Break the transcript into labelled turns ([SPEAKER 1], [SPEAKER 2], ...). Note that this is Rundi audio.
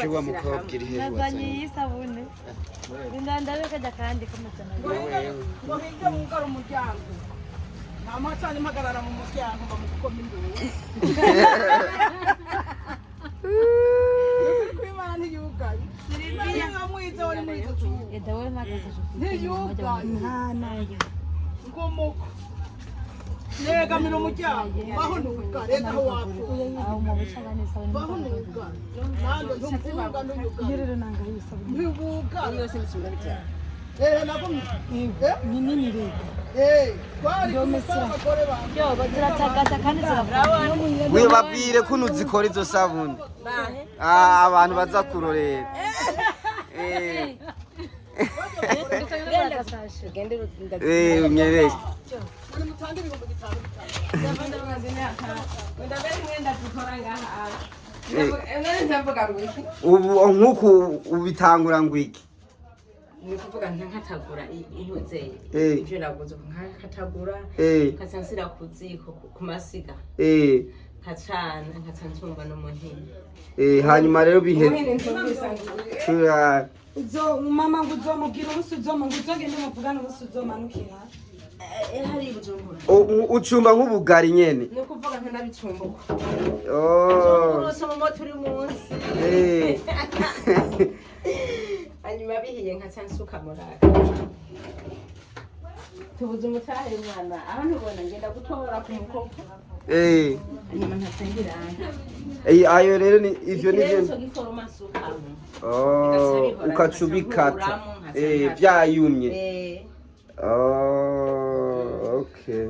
[SPEAKER 1] Shiwa mukobwa iri hejuru.
[SPEAKER 2] Nazanye isabune. Ndandare kajya kandi kamutana.
[SPEAKER 3] Ngo hirya mugara umuryango. Nta macane mpagarara mu muryango bamukoma induru. Kwimana yugaye. Siribiya ngamwiza wari muri cyo.
[SPEAKER 2] Edawe magaze.
[SPEAKER 3] Ntiyugaye.
[SPEAKER 2] Nayo.
[SPEAKER 3] Ngomuko. Nega mino umuryango. Baho nuga reka aho wapfuye.
[SPEAKER 2] Aho mu bucangane isabune.
[SPEAKER 3] Baho nuga. Nando ntumfunga nuga.
[SPEAKER 2] Yerero nanga isabune.
[SPEAKER 3] Ntibuga.
[SPEAKER 4] Yose bisumba bitya.
[SPEAKER 3] Nagomye.
[SPEAKER 2] Ni nini rega.
[SPEAKER 3] Twari kumugore bawe.
[SPEAKER 2] Yo baziratagata kandi zirabura.
[SPEAKER 1] Wibabwire kuno zikora izo sabuni. Abantu baza kurorera. Unyereye. Ubu nkuko ubitangura ngwiki.
[SPEAKER 4] Ni kuvuga nkatagura intuze ivyo naguze nkatagura kasansira kuziko ku masiga kacana nkacansumba no muhini
[SPEAKER 1] hanyuma rero bihe
[SPEAKER 2] uzo mama nguzomubwira umusuzoma nguzogende muvugana umusuzomanukira
[SPEAKER 4] hari bujumbura
[SPEAKER 1] ucumba nk'ubugari nyene
[SPEAKER 4] ni kuvuga ntanabicumbuko
[SPEAKER 1] oh
[SPEAKER 4] mu moto uri munsi hanyuma bihiye nkacansuka muraka tubuze umutahe mwana abantu bona ngenda gutora ku mukoko hanyuma ntatangira
[SPEAKER 1] ayo rero ni ivyo ni byo
[SPEAKER 4] giforoma sukamo
[SPEAKER 1] ukacubikata vyayumye okay